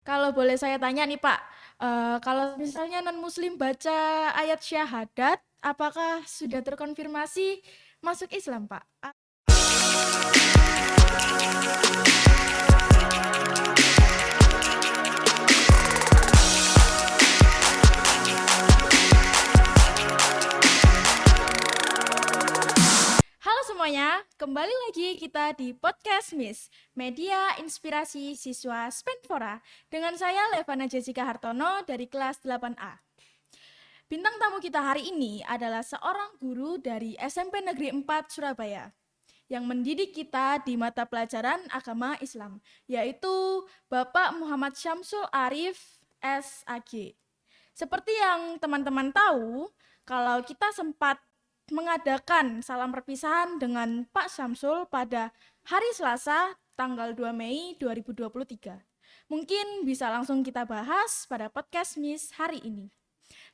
Kalau boleh saya tanya nih Pak, kalau misalnya non-muslim baca ayat syahadat, apakah sudah terkonfirmasi masuk Islam Pak? Halo semuanya, kembali lagi kita di Podcast Miss, media inspirasi siswa Spenfora. Dengan saya Levana Jessica Hartono dari kelas 8A. Bintang tamu kita hari ini adalah seorang guru dari SMP Negeri 4 Surabaya yang mendidik kita di mata pelajaran agama Islam, yaitu Bapak Muhammad Syamsul Arif SAG. Seperti yang teman-teman tahu, kalau kita sempat mengadakan salam perpisahan dengan Pak Syamsul pada hari Selasa tanggal 2 Mei 2023. Mungkin bisa langsung kita bahas pada podcast Miss hari ini.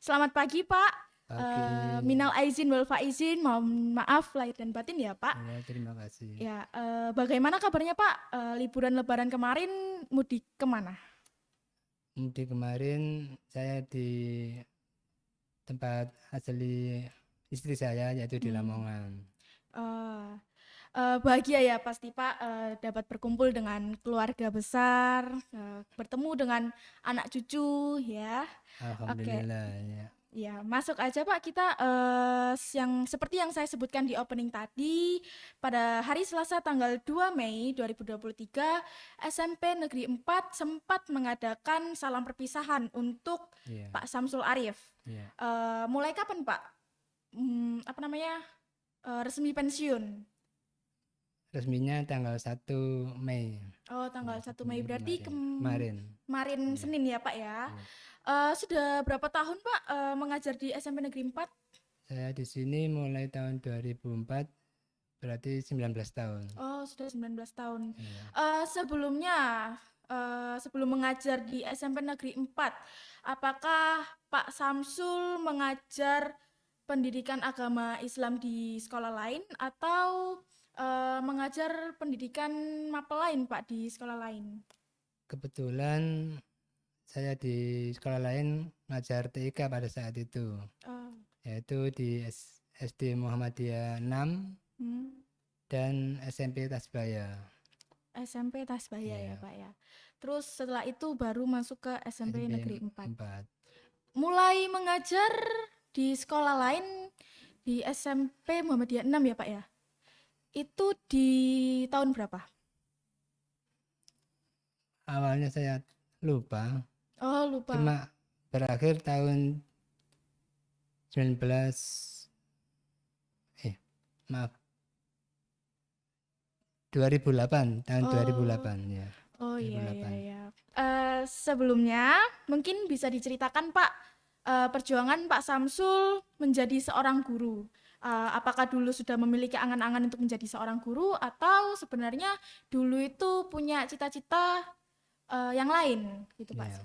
Selamat pagi Pak. Pagi. Minal aizin wal faizin, mohon maaf lahir dan batin ya Pak. Ya, terima kasih. Ya, bagaimana kabarnya Pak? Liburan Lebaran kemarin mudik kemana? Mudik kemarin saya di tempat asli istri saya yaitu di Lamongan. Eh, Bahagia ya pasti Pak, dapat berkumpul dengan keluarga besar, bertemu dengan anak cucu ya. Oke. Alhamdulillah ya. Ya, masuk aja Pak. Kita yang seperti yang saya sebutkan di opening tadi, pada hari Selasa tanggal 2 Mei 2023, SMP Negeri 4 sempat mengadakan salam perpisahan untuk Iya, Pak Samsul Arif. iya. Mulai kapan Pak? Apa namanya? Resmi pensiun. Resminya tanggal 1 Mei. Oh, tanggal Ya, 1 1 Mei Mei berarti kemarin. kemarin Iya, Senin ya Pak ya. iya. Sudah berapa tahun Pak mengajar di SMP Negeri 4? Saya di sini mulai tahun 2004, berarti 19 tahun. Oh, sudah 19 tahun. Iya. Sebelumnya, sebelum mengajar di SMP Negeri 4, apakah Pak Samsul mengajar pendidikan agama Islam di sekolah lain atau mengajar pendidikan mapel lain Pak di sekolah lain? Kebetulan saya di sekolah lain ngajar TIK pada saat itu, Oh, yaitu di SD Muhammadiyah 6 hmm, dan SMP Tasbaya. SMP Tasbaya ya Ya, Pak ya. Terus setelah itu baru masuk ke SMP SMP Negeri 4. 4. Mulai mengajar di sekolah lain di SMP Muhammadiyah 6 ya Pak ya. Itu di tahun berapa? Awalnya saya lupa, Oh, lupa. cuma berakhir tahun 19 maaf 2008, tahun Oh, 2008 ya. oh iya iya 2008. iya. Sebelumnya mungkin bisa diceritakan Pak, perjuangan Pak Samsul menjadi seorang guru. Apakah dulu sudah memiliki angan-angan untuk menjadi seorang guru atau sebenarnya dulu itu punya cita-cita yang lain gitu Pak? Ya.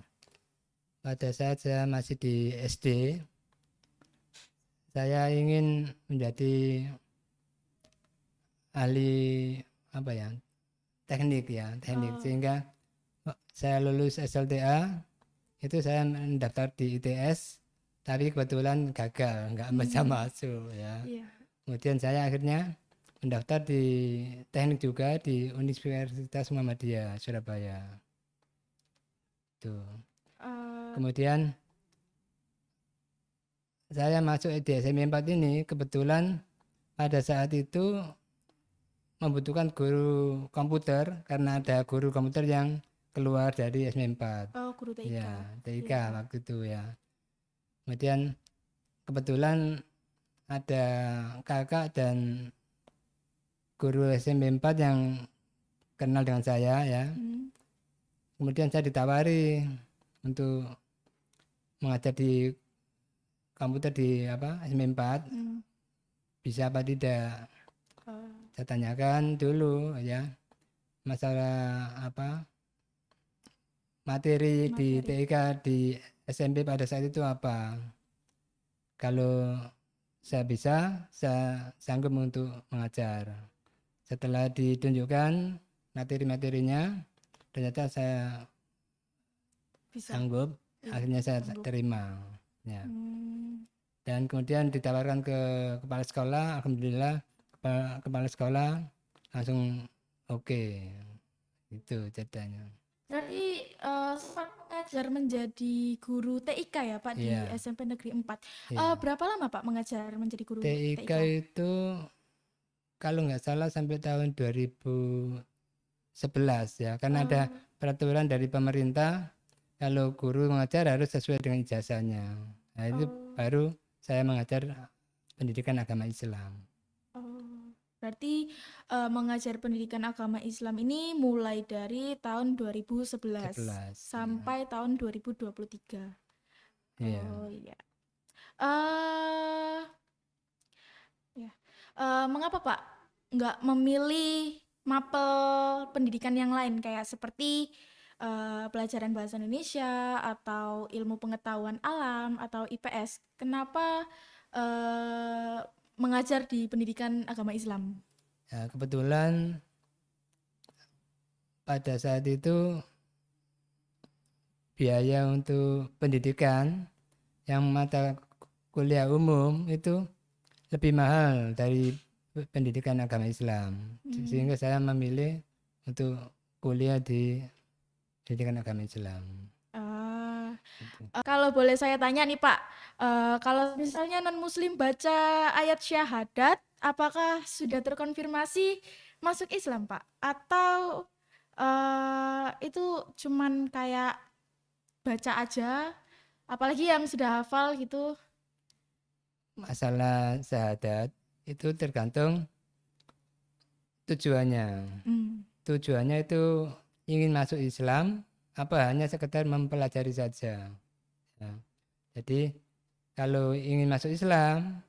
Pada saat saya masih di SD, saya ingin menjadi ahli apa ya? Teknik ya, teknik, Oh, sehingga saya lulus SLTA, itu saya mendaftar di ITS, tapi kebetulan gagal, nggak bisa masuk ya. iya. Kemudian saya akhirnya mendaftar di teknik juga di Universitas Muhammadiyah Surabaya. Tuh. Eh, Kemudian saya masuk di SMP 4 ini, kebetulan pada saat itu membutuhkan guru komputer karena ada guru komputer yang keluar dari SMP 4. oh, guru TIK. Ya, TIK Iya. waktu itu ya. Kemudian kebetulan ada kakak dan guru SMP 4 yang kenal dengan saya ya. Hmm. Kemudian saya ditawari untuk mengajar di komputer di SMP 4, Hmm. bisa apa tidak. Oh, Saya tanyakan dulu ya masalah materi di materi. TIK di SMP pada saat itu apa. Kalau saya bisa, saya sanggup untuk mengajar. Setelah ditunjukkan materi-materinya, ternyata saya bisa. sanggup, Iya, akhirnya saya sanggup. terima. Ya. Hmm. Dan kemudian ditawarkan ke kepala sekolah, alhamdulillah kepala sekolah langsung oke. Itu ceritanya. Berarti sempat mengajar menjadi guru TIK ya Pak di Iya, SMP Negeri 4. iya. Berapa lama Pak mengajar menjadi guru TIK TIK? itu kalau nggak salah sampai tahun 2011 ya, karena ada Oh, peraturan dari pemerintah kalau guru mengajar harus sesuai dengan ijazahnya. Nah, itu oh, baru saya mengajar pendidikan agama Islam. oh. Berarti mengajar pendidikan agama Islam ini mulai dari tahun 2011 11 ya. sampai tahun 2023. Iya. Oh iya. eh ya. Mengapa Pak nggak memilih mapel pendidikan yang lain kayak seperti pelajaran bahasa Indonesia atau ilmu pengetahuan alam atau IPS? Kenapa eh, mengajar di pendidikan agama Islam? Ya, kebetulan pada saat itu biaya untuk pendidikan yang mata kuliah umum itu lebih mahal dari pendidikan agama Islam. Hmm. Sehingga saya memilih untuk kuliah di pendidikan agama Islam. Ah, Gitu. kalau boleh saya tanya nih Pak, kalau misalnya non-Muslim baca ayat syahadat, apakah sudah terkonfirmasi masuk Islam Pak? Atau itu cuman kayak baca aja, apalagi yang sudah hafal gitu? Masalah syahadat itu tergantung tujuannya. Hmm. Tujuannya itu ingin masuk Islam apa hanya sekedar mempelajari saja. Ya. Jadi kalau ingin masuk Islam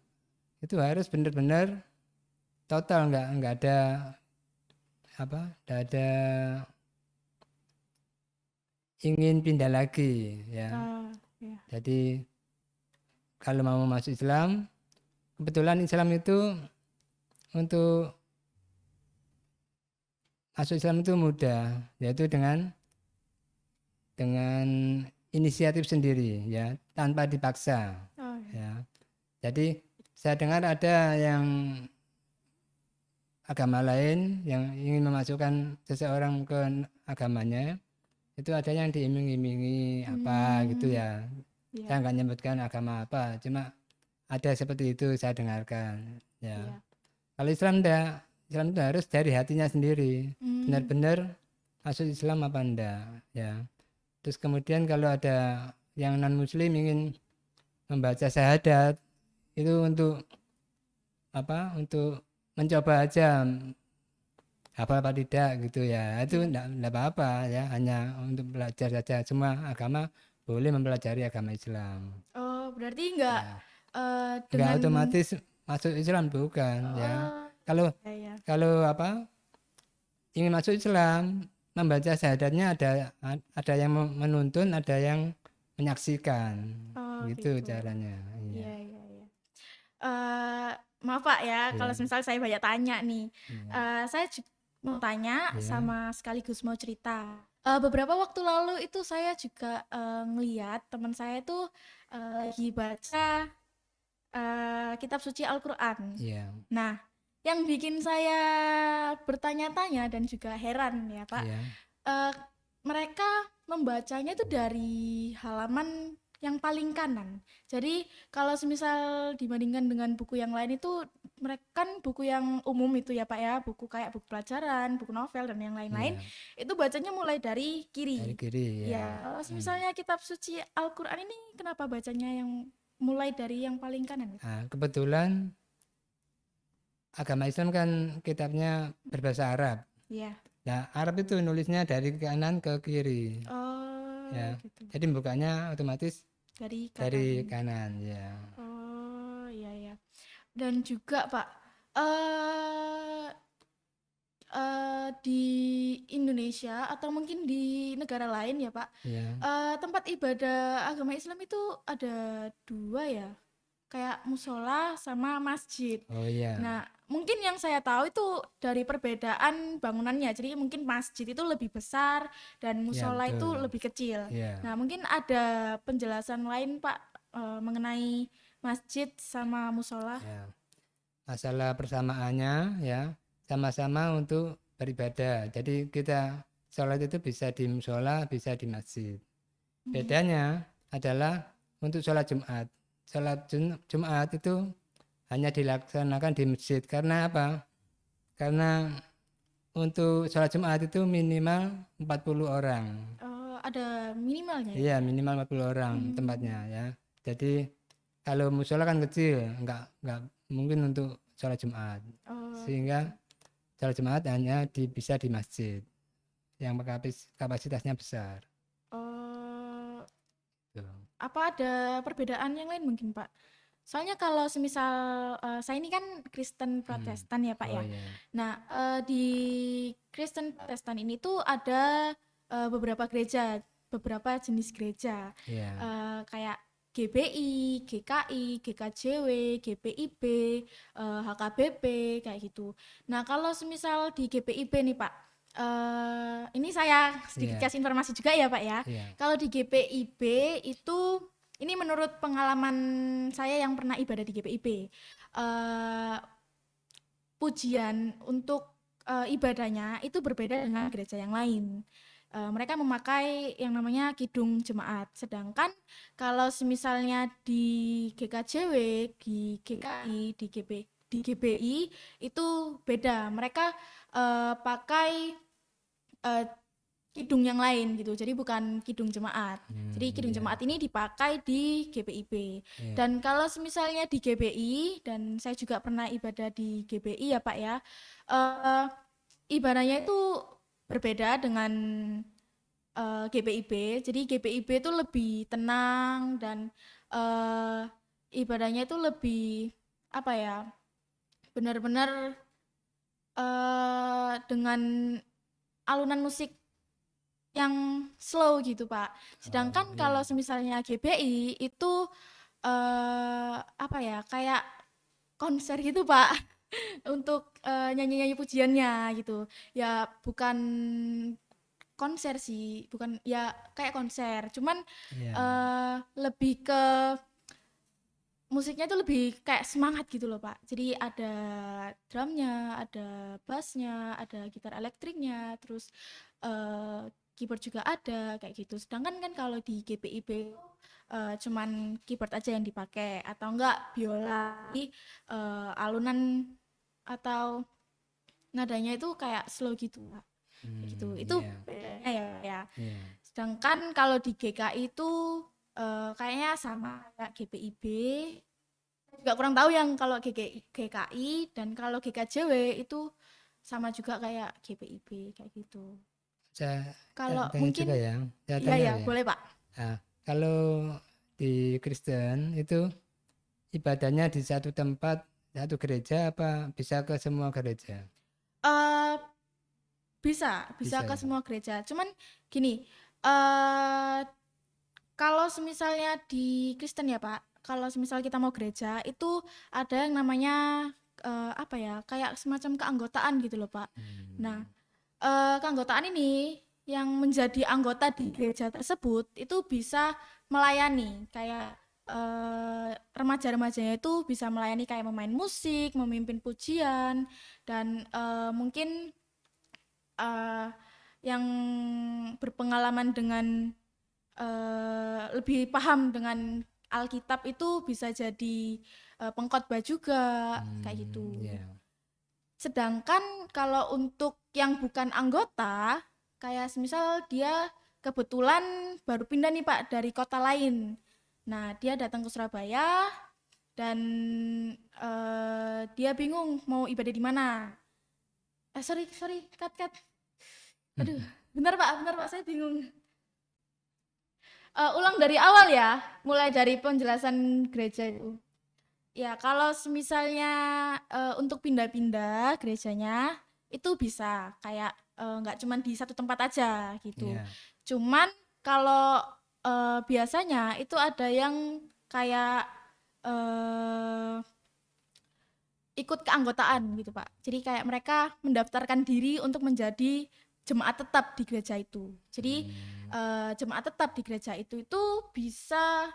itu harus benar-benar total, nggak ada nggak ada ingin pindah lagi ya. Ya. Jadi kalau mau masuk Islam, kebetulan Islam itu untuk masuk Islam itu mudah, yaitu dengan inisiatif sendiri ya, tanpa dipaksa Oh, ya. Jadi saya dengar ada yang agama lain yang ingin memasukkan seseorang ke agamanya, itu ada yang diiming-imingi apa gitu hmm, ya. Saya ya, nggak nyebutkan agama apa, cuma ada seperti itu saya dengarkan ya. ya. Kalau Islam enggak, Islam itu harus dari hatinya sendiri, Hmm, benar-benar masuk Islam apa enggak ya. Terus kemudian kalau ada yang non Muslim ingin membaca syahadat itu untuk untuk mencoba aja hafal apa tidak gitu ya. Itu ya. enggak apa-apa ya, hanya untuk belajar saja. Semua agama boleh mempelajari agama Islam Oh, berarti nggak ya. Enggak dengan otomatis masuk Islam bukan ya. oh, Kalau ya, ya. kalau ingin masuk Islam, membaca syahadatnya ada yang menuntun, ada yang menyaksikan. Oh, Gitu gitu. caranya. Iya. Iya, iya, iya. Eh, maaf Pak ya, kalau Iya. misal saya banyak tanya nih. Iya. Saya mau tanya Iya. sama sekaligus mau cerita. Beberapa waktu lalu itu saya juga ngeliat teman saya itu lagi baca kitab suci Al-Quran. Iya. Nah, yang bikin saya bertanya-tanya dan juga heran ya Pak, Iya. eh, mereka membacanya itu dari halaman yang paling kanan. Jadi kalau semisal dibandingkan dengan buku yang lain itu mereka kan buku yang umum itu ya Pak ya, buku kayak buku pelajaran, buku novel dan yang lain-lain Iya. itu bacanya mulai dari Dari kiri. kiri ya. Ya, kalau misalnya kitab suci Al-Quran ini kenapa bacanya yang mulai dari yang paling kanan? Nah, kebetulan agama Islam kan kitabnya berbahasa Arab. Ya. Nah, Arab itu nulisnya dari kanan ke kiri. Oh, Ya. gitu. Jadi bukanya otomatis Dari dari kanan. kanan ya. Oh, iya ya. Dan juga Pak, eh di Indonesia atau mungkin di negara lain ya Pak, Ya. tempat ibadah agama Islam itu ada dua ya, kayak musola sama masjid. Oh iya. Nah, mungkin yang saya tahu itu dari perbedaan bangunannya. Jadi mungkin masjid itu lebih besar dan Ya, musola itu betul. lebih kecil. Ya, Nah, mungkin ada penjelasan lain Pak mengenai masjid sama musola. ya. Masalah persamaannya ya sama-sama untuk beribadah. Jadi kita sholat itu bisa di musola, bisa di masjid. Bedanya adalah untuk sholat Jumat. Sholat Jumat itu hanya dilaksanakan di masjid. Karena apa? Karena untuk sholat Jumat itu minimal 40 orang. Ada minimalnya ya? Iya, minimal 40 orang tempatnya ya. Jadi kalau musola kan kecil, enggak mungkin untuk sholat Jumat. Sehingga sholat Jumat hanya bisa di masjid yang kapasitasnya besar. Tuh. Apa ada perbedaan yang lain mungkin Pak? Soalnya kalau semisal saya ini kan Kristen Protestan ya Pak Oh ya. iya. Nah di Kristen Protestan ini tuh ada beberapa gereja, beberapa jenis gereja. Iya. Kayak GBI, GKI, GKJW, GPIB, HKBP kayak gitu. Nah kalau semisal di GPIB nih Pak, ini saya sedikit Iya. kasih informasi juga ya Pak ya. Iya. Kalau di GPIB itu, ini menurut pengalaman saya yang pernah ibadah di GPIB, pujian untuk ibadahnya itu berbeda dengan gereja yang lain. Mereka memakai yang namanya kidung jemaat. Sedangkan kalau misalnya di GKJW, di GKI, di GBI itu beda. Mereka pakai kidung yang lain gitu. Jadi bukan kidung jemaat. Jadi kidung jemaat ini dipakai di GPIB. Iya. Dan kalau misalnya di GBI, dan saya juga pernah ibadah di GBI ya Pak ya, ibadahnya itu berbeda dengan GPIB. Jadi GPIB itu lebih tenang dan ibadahnya itu lebih apa ya, benar-benar dengan alunan musik yang slow gitu Pak. Sedangkan kalau misalnya GBI itu apa ya, kayak konser gitu Pak. Untuk nyanyi-nyanyi pujiannya gitu. Ya bukan konser sih, bukan ya kayak konser. Cuman Iya. lebih ke musiknya itu lebih kayak semangat gitu loh Pak. Jadi ada drumnya, ada bassnya, ada gitar elektriknya, terus keyboard juga ada kayak gitu. Sedangkan kan kalau di GPIB cuman keyboard aja yang dipakai atau enggak biola. Jadi alunan atau nadanya itu kayak slow gitu Pak. Gitu. Itu Iya. bedanya ya. Iya. Sedangkan kalau di GKI itu kayaknya sama kayak GPIB. Juga kurang tahu yang kalau GKI dan kalau GKJW itu sama juga kayak GPIB kayak gitu. Saya Kalau tanya mungkin juga ya. Saya iya tanya ya, ya. boleh Pak. Nah, kalau di Kristen itu ibadahnya di satu tempat, satu gereja apa bisa ke semua gereja? Bisa Bisa ke ya? semua gereja. Cuman gini, kalau misalnya di Kristen ya Pak, kalau misal kita mau gereja itu ada yang namanya apa ya, kayak semacam keanggotaan gitu loh Pak. Nah, keanggotaan ini yang menjadi anggota di gereja tersebut itu bisa melayani kayak remaja-remajanya itu bisa melayani kayak memain musik, memimpin pujian, dan mungkin yang berpengalaman dengan lebih paham dengan Alkitab itu bisa jadi pengkhotbah juga kayak gitu. Iya. Sedangkan kalau untuk yang bukan anggota, kayak misal dia kebetulan baru pindah nih Pak dari kota lain. Nah, dia datang ke Surabaya dan dia bingung mau ibadah di mana. Sorry, cut. Aduh, benar Pak, saya bingung. Ulang dari awal ya, mulai dari penjelasan gereja itu. Ya, kalau misalnya untuk pindah-pindah gerejanya itu bisa kayak nggak cuma di satu tempat aja gitu. Iya. Cuman kalau biasanya itu ada yang kayak ikut keanggotaan gitu Pak. Jadi kayak mereka mendaftarkan diri untuk menjadi jemaat tetap di gereja itu. Jadi jemaat tetap di gereja itu bisa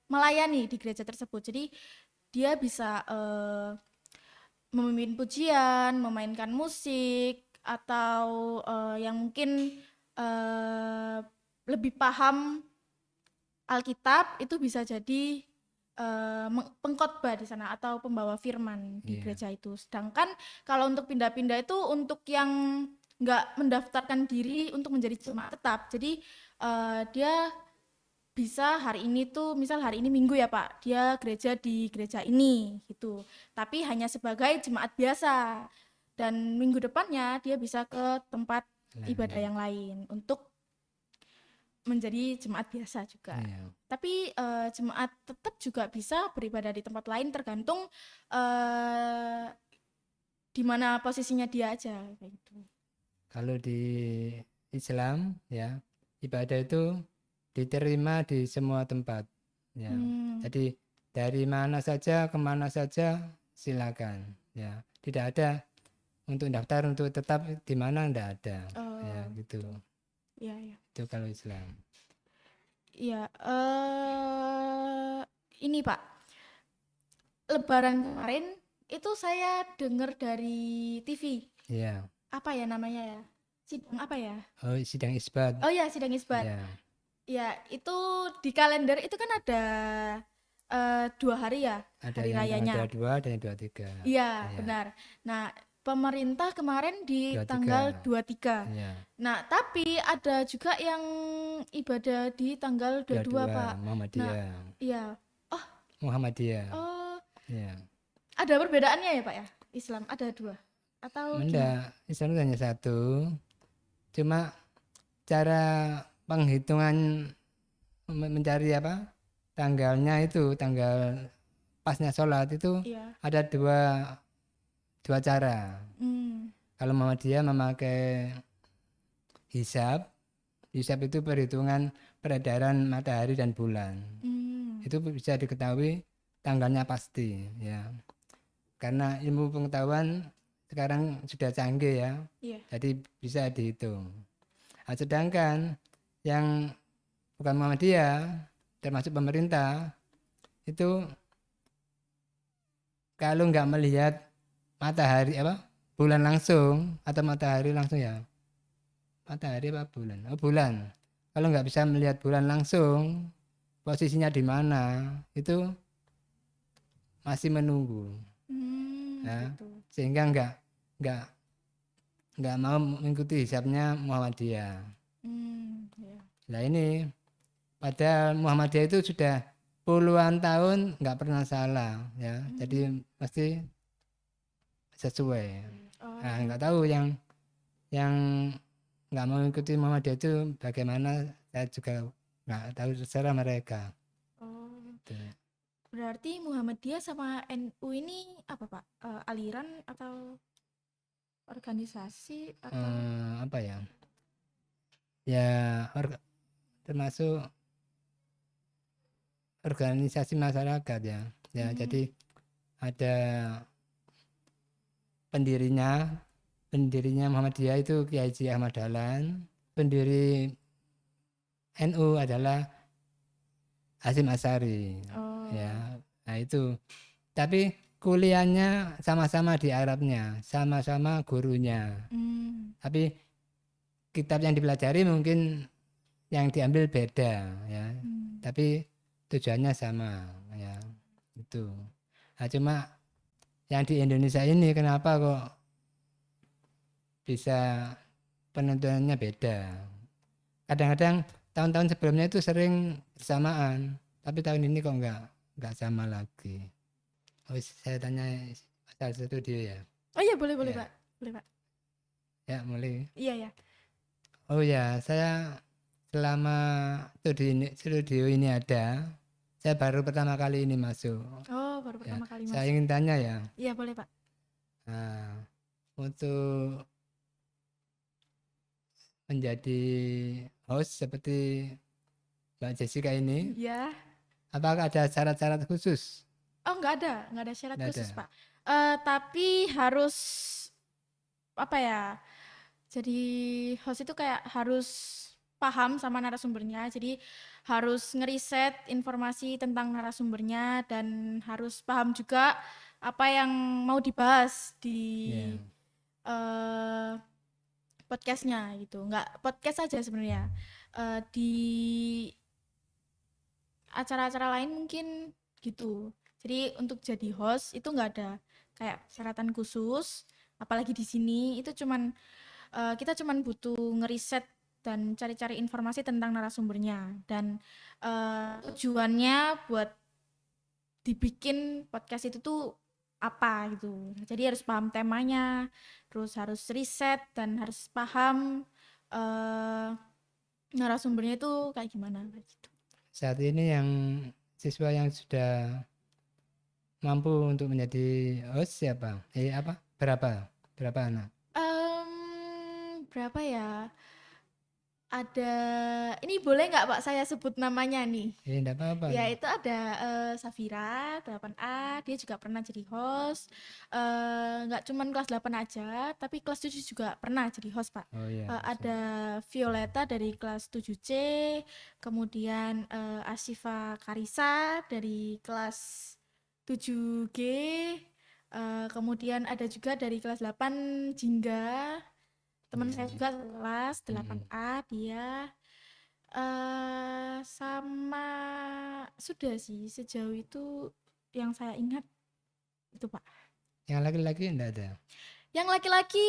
melayani di gereja tersebut. Jadi dia bisa memimpin pujian, memainkan musik, atau yang mungkin lebih paham Alkitab itu bisa jadi pengkhotbah di sana atau pembawa firman di Iya. gereja itu. Sedangkan kalau untuk pindah-pindah itu untuk yang nggak mendaftarkan diri untuk menjadi jemaat tetap. Jadi dia bisa hari ini tuh, misal hari ini Minggu ya Pak, dia gereja di gereja ini gitu. Tapi hanya sebagai jemaat biasa. Dan minggu depannya dia bisa ke tempat ibadah yang lain untuk menjadi jemaat biasa juga. Iya. Tapi jemaat tetap juga bisa beribadah di tempat lain tergantung di mana posisinya dia aja kayak gitu. Kalau di Islam ya, ibadah itu diterima di semua tempat ya. Jadi dari mana saja kemana saja silakan ya. Tidak ada untuk daftar untuk tetap di mana, enggak ada ya gitu. Iya, iya. Itu kalau Islam. Iya, ini Pak, Lebaran kemarin itu saya dengar dari TV. Iya. Apa ya namanya ya? Sidang apa ya? Oh, sidang isbat. Oh ya, sidang isbat. Ya. Ya, itu di kalender itu kan ada 2 hari ya, Ada hari yang rayanya. tanggal 22 dan yang 23. Iya, Iya. benar. Nah, pemerintah kemarin di 23. tanggal 23. Iya. Nah, tapi ada juga yang ibadah di tanggal 22, 22 Pak. Nah, Muhammadiyah. iya. Oh, Muhammadiyah. oh, Iya. ada perbedaannya ya, Pak ya? Islam ada 2 atau gimana? Enggak, Islam itu hanya satu. Cuma cara penghitungan mencari apa? Tanggalnya itu, tanggal pasnya sholat itu Iya. ada dua cara. Kalau Muhammadiyah memakai hisab. Hisab itu perhitungan peredaran matahari dan bulan. Itu bisa diketahui tanggalnya pasti ya. Karena ilmu pengetahuan sekarang sudah canggih ya. Iya. Jadi bisa dihitung. Nah, sedangkan yang bukan Muhammadiyah termasuk pemerintah itu kalau nggak melihat matahari bulan langsung atau matahari langsung ya, matahari apa bulan? Oh, bulan. Kalau nggak bisa melihat bulan langsung, posisinya di mana, itu masih menunggu. Ya, Gitu. sehingga nggak mau mengikuti hisabnya Muhammadiyah. Iya. Nah ini padahal Muhammadiyah itu sudah puluhan tahun nggak pernah salah ya. Jadi pasti sesuai. Nah, nggak tahu yang nggak mau mengikuti Muhammadiyah itu bagaimana, saya juga nggak tahu secara mereka. Gitu. Berarti Muhammadiyah sama NU ini apa Pak? Aliran atau organisasi atau Apa ya? Ya termasuk organisasi masyarakat ya. Ya jadi ada pendirinya Muhammadiyah itu Kiai Haji Ahmad Dahlan, pendiri NU adalah Hasyim Asy'ari. Ya. Nah itu. Tapi kuliahnya sama-sama di Arabnya, sama-sama gurunya. Tapi kitab yang dipelajari mungkin yang diambil beda ya. Tapi tujuannya sama ya. Itu. Nah, cuma yang di Indonesia ini kenapa kok bisa penentuannya beda? Kadang-kadang tahun-tahun sebelumnya itu sering bersamaan, tapi tahun ini kok nggak sama lagi. Oh, saya tanya asal studio ya. Oh iya, boleh Ya. Pak. Boleh Pak. Ya, mulai. Iya ya. Oh ya, saya selama studio ini ada, saya baru pertama kali ini masuk. Oh, baru pertama kali Saya masuk. ingin tanya ya. Iya, boleh Pak. Nah, untuk menjadi host seperti Mbak Jessica ini, Iya. apakah ada syarat-syarat khusus? Oh, nggak ada syarat Nggak khusus ada. Pak. Tapi harus apa ya? Jadi host itu kayak harus paham sama narasumbernya. Jadi harus ngeriset informasi tentang narasumbernya dan harus paham juga apa yang mau dibahas di Ya. eh, podcastnya gitu. Nggak podcast aja sebenarnya. Di acara-acara lain mungkin gitu. Jadi untuk jadi host itu nggak ada kayak persyaratan khusus. Apalagi di sini itu kita cuman butuh ngeriset dan cari-cari informasi tentang narasumbernya dan tujuannya buat dibikin podcast itu tuh apa gitu. Jadi harus paham temanya, terus harus riset dan harus paham eh, narasumbernya itu kayak gimana gitu. Saat ini yang siswa yang sudah mampu untuk menjadi host siapa? Apa? Berapa? Berapa anak? Berapa ya? Ada, ini boleh nggak Pak saya sebut namanya nih? Enggak apa-apa. Ya itu ada Safira 8A, dia juga pernah jadi host. Nggak cuman kelas 8 aja, tapi kelas 7 juga pernah jadi host, Pak. Oh iya. Ada Violeta dari kelas 7C, kemudian Asifa Karisa dari kelas 7G, kemudian ada juga dari kelas 8 Jingga, teman saya juga kelas 8A dia. Sama sudah sih sejauh itu yang saya ingat itu Pak. Yang laki-laki enggak ada. Yang laki-laki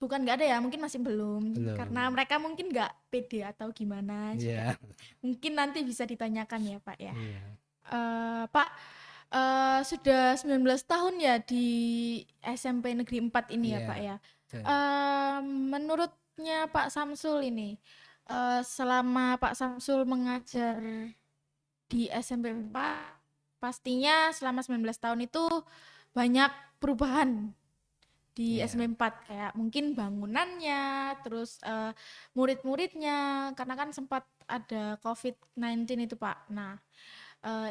bukan nggak ada ya, mungkin masih belum Belum. karena mereka mungkin nggak pede atau gimana juga. Iya. Mungkin nanti bisa ditanyakan ya Pak ya. Iya. Pak, sudah 19 tahun ya di SMP Negeri 4 ini ya Iya. Pak ya. Betul. Menurutnya Pak Samsul ini, selama Pak Samsul mengajar di SMP 4, pastinya selama 19 tahun itu banyak perubahan di Iya. SMP 4 kayak mungkin bangunannya, terus murid-muridnya karena kan sempat ada COVID-19 itu Pak. Nah,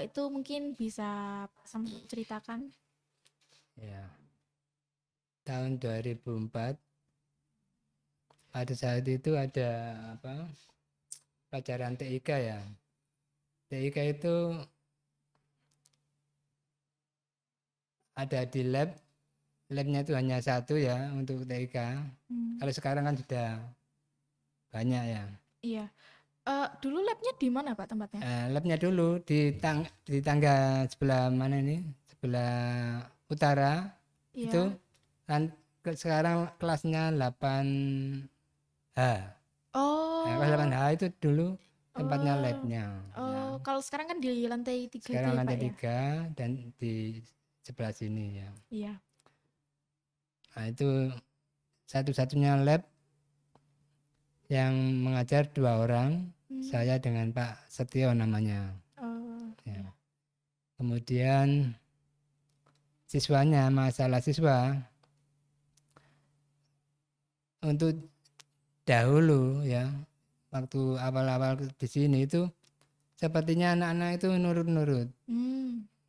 itu mungkin bisa Pak Samsul ceritakan. Ya. Tahun 2004 pada saat itu ada apa? Pelajaran TIK ya. TIK itu ada di lab. Labnya itu hanya satu ya untuk TIK. Kalau sekarang kan sudah banyak ya. Iya. Dulu labnya di mana Pak tempatnya? Labnya dulu di tangga sebelah mana ini? Sebelah utara. Itu Iya. kan sekarang kelasnya 8H. Kelas 8H Oh, itu dulu tempatnya oh, labnya. Ya. kalau sekarang kan di lantai 3 itu Sekarang ya Pak lantai ya? 3 dan di sebelah sini ya. Iya. Nah, itu satu-satunya lab yang mengajar 2 orang, saya dengan Pak Setio namanya. Oh, Ya. Kemudian siswanya, masalah siswa untuk dahulu ya, waktu awal-awal di sini itu sepertinya anak-anak itu nurut-nurut.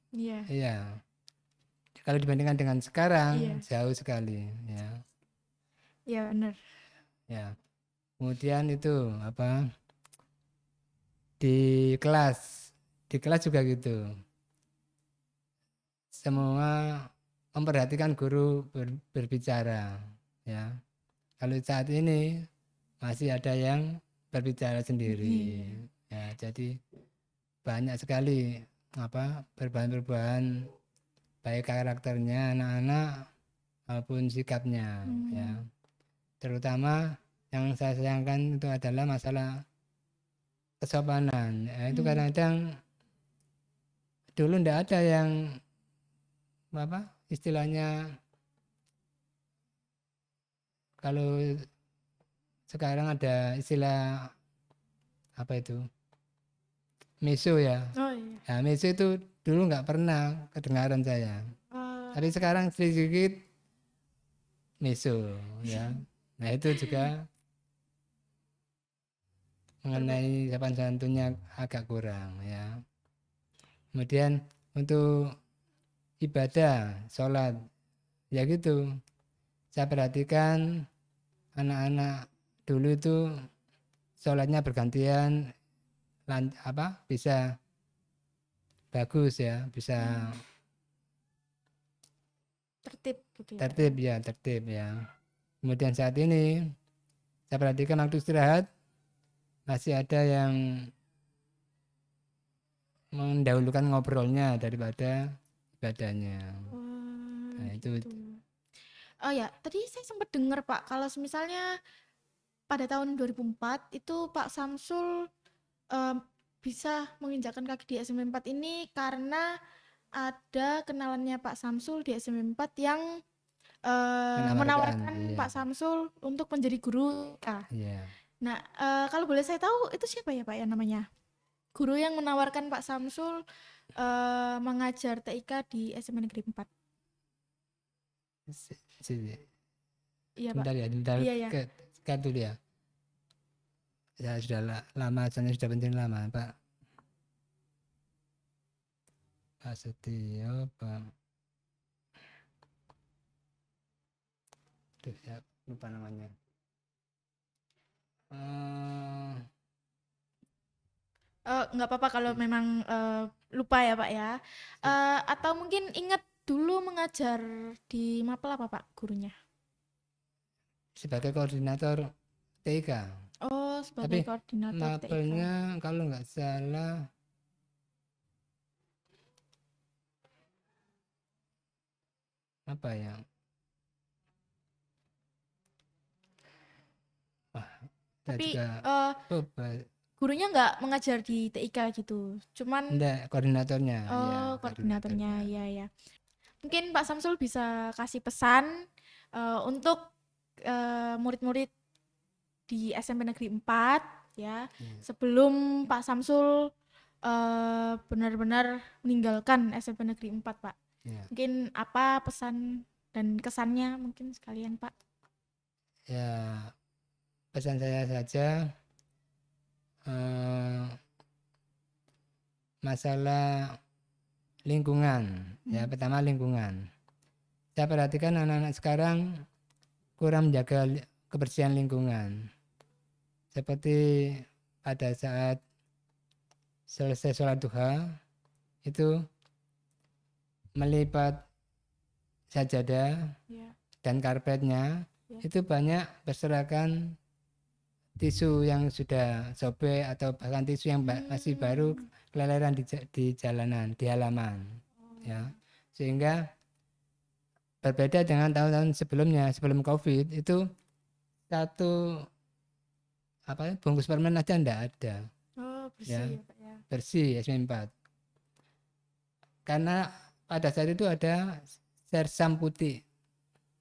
iya. Iya. Kalau dibandingkan dengan sekarang Iya. jauh sekali ya. Iya benar. Ya. Kemudian itu apa? Di kelas juga gitu. Semua memperhatikan guru berbicara ya. Kalau saat ini masih ada yang berbicara sendiri ya, jadi banyak sekali apa perubahan-perubahan baik karakternya anak-anak maupun sikapnya ya. Terutama yang saya sayangkan itu adalah masalah kesopanan ya, itu kadang-kadang dulu ndak ada yang apa istilahnya, kalau sekarang ada istilah apa itu meso ya. Oh iya. Nah, meso itu dulu nggak pernah kedengaran saya, tapi sekarang sedikit meso ya. Nah itu juga mengenai sopan santunnya agak kurang ya. Kemudian untuk ibadah, sholat. Ya gitu. Saya perhatikan anak-anak dulu itu sholatnya bergantian, bisa bagus ya, bisa Tertib gitu ya Pak tertib ya. ya, tertib ya. Kemudian saat ini saya perhatikan waktu istirahat masih ada yang mendahulukan ngobrolnya daripada ibadahnya. Nah, itu Gitu. Oh ya, tadi saya sempat dengar Pak, kalau misalnya pada tahun 2004 itu Pak Samsul em, bisa menginjakkan kaki di SMP 4 ini karena ada kenalannya Pak Samsul di SMP 4 yang menawarkan, menawarkan iya, Pak Samsul untuk menjadi guru TK. iya. Nah, kalau boleh saya tahu itu siapa ya Pak ya namanya? Guru yang menawarkan Pak Samsul mengajar TIK di SMP Negeri 4. Iya, Iya Pak. bentar ya, bentar Iya ya. ke dulu ya. Ya sudah lama, soalnya sudah penting lama, Pak. Pak Setio, Pak. Duh, ya lupa namanya. Nggak apa-apa kalau memang lupa ya Pak ya. Atau mungkin ingat dulu mengajar di Mapel apa Pak gurunya? Sebagai koordinator TIK. Oh, Tapi sebagai koordinator TIK. mapelnya kalau nggak salah apa ya? Wah, saya Tapi juga lupa. gurunya nggak mengajar di TIK gitu. Cuman Enggak, koordinatornya, ya, koordinatornya koordinatornya. ya ya. Mungkin Pak Samsul bisa kasih pesan untuk murid-murid di SMP Negeri 4 ya. Sebelum Pak Samsul benar-benar meninggalkan SMP Negeri 4, Pak. Ya. Mungkin apa pesan dan kesannya mungkin sekalian, Pak? Ya, pesan saya saja masalah lingkungan. Ya, pertama lingkungan. Saya perhatikan anak-anak sekarang kurang menjaga kebersihan lingkungan. Seperti pada saat selesai sholat duha itu melipat sajadah dan karpetnya itu banyak berserakan tisu yang sudah sobek atau bahkan tisu yang masih baru keleleran di jalanan, di halaman, ya, sehingga berbeda dengan tahun-tahun sebelumnya, sebelum COVID itu satu bungkus permen aja enggak ada. Bersih ya, Pak ya. Bersih SMP 4. Karena pada saat itu ada sersam putih.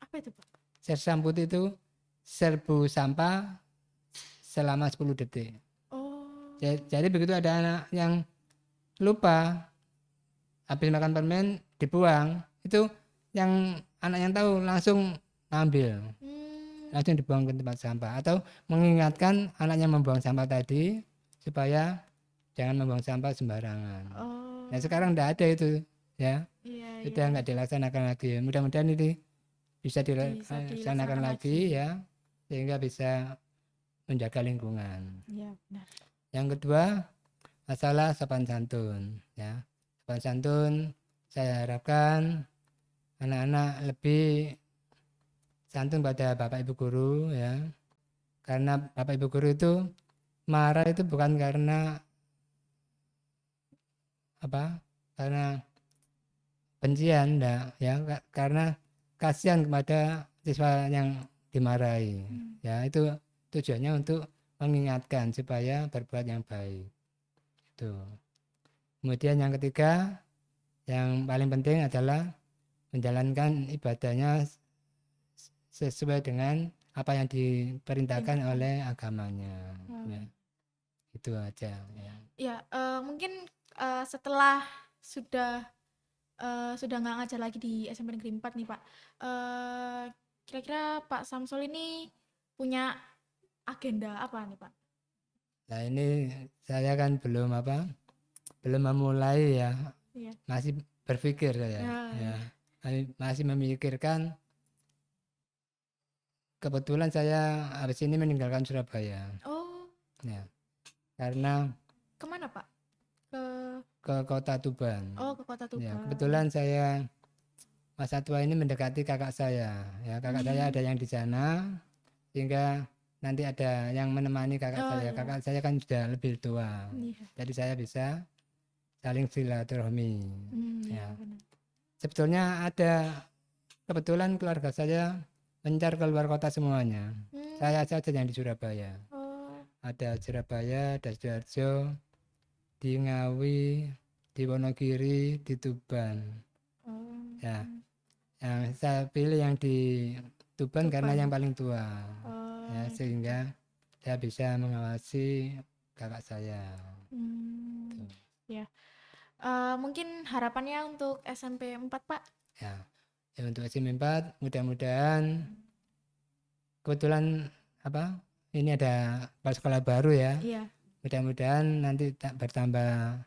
Apa itu, Pak? Sersam putih itu serbu sampah selama 10 detik. Jadi begitu ada anak yang lupa habis makan permen dibuang, itu yang anak yang tahu langsung ngambil, langsung dibuang ke tempat sampah, atau mengingatkan anaknya membuang sampah tadi supaya jangan membuang sampah sembarangan. Nah sekarang tidak ada itu, ya, sudah nggak dilaksanakan lagi. Mudah-mudahan ini bisa dilaksanakan lagi ya, sehingga bisa menjaga lingkungan. Iya, benar. Yang kedua, masalah sopan santun, ya. Sopan santun saya harapkan anak-anak lebih santun pada Bapak Ibu guru, ya. Karena Bapak Ibu guru itu marah itu bukan karena karena bencian, enggak, ya, karena kasihan kepada siswa yang dimarahi. Ya, itu tujuannya untuk mengingatkan supaya berbuat yang baik. Itu. Kemudian yang ketiga, yang paling penting adalah menjalankan ibadahnya sesuai dengan apa yang diperintahkan oleh agamanya. Ya. Itu aja. Ya. Ya, mungkin setelah sudah nggak ngajar lagi di SMP Negeri 4 nih Pak, kira-kira Pak Samsul ini punya agenda apa nih Pak? Nah ini saya kan belum memulai ya, masih berpikir saya. Ya, Ya, masih memikirkan. Kebetulan saya habis ini meninggalkan Surabaya. Oh, Ya, karena kemana Pak? ke kota Tuban. Ke kota Ya, Tuban. kebetulan saya masa tua ini mendekati kakak saya. Ya, kakak saya ada yang di sana, sehingga nanti ada yang menemani kakak Oh, saya. iya. Kakak saya kan sudah lebih tua, Iya. jadi saya bisa saling silaturahmi. Iya, Ya, benar. sebetulnya ada kebetulan keluarga saya mencar keluar kota semuanya. Saya saja yang di Surabaya. Oh, Ada Surabaya, ada Sidoarjo, di Ngawi, di Wonogiri, di Tuban. Ya, yang saya pilih yang di Tuban karena Tuban. yang paling tua. Ya, gitu. sehingga saya bisa mengawasi kakak saya. Ya. Mungkin harapannya untuk SMP 4 Pak. Ya, ya untuk SMP 4 mudah-mudahan kebetulan ini ada kepala sekolah baru ya. Iya. Mudah-mudahan nanti tak bertambah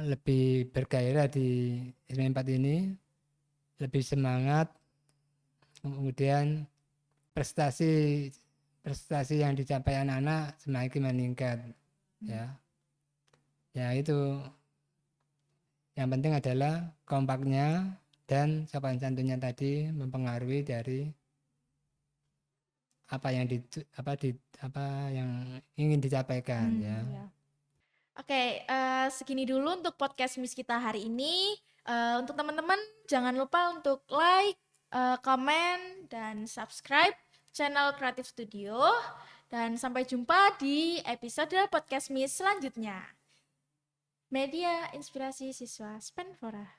lebih bergairah di SMP 4 ini, lebih semangat, kemudian prestasi yang dicapai anak-anak semakin meningkat. Ya itu yang penting adalah kompaknya dan sopan santunnya tadi mempengaruhi dari apa yang ingin dicapaikan. Ya. Oke, segini dulu untuk podcast Miss kita hari ini. Untuk teman-teman jangan lupa untuk like, komen, dan subscribe channel Creative Studio. Dan sampai jumpa di episode podcast Miss selanjutnya. Media Inspirasi Siswa Spenfora.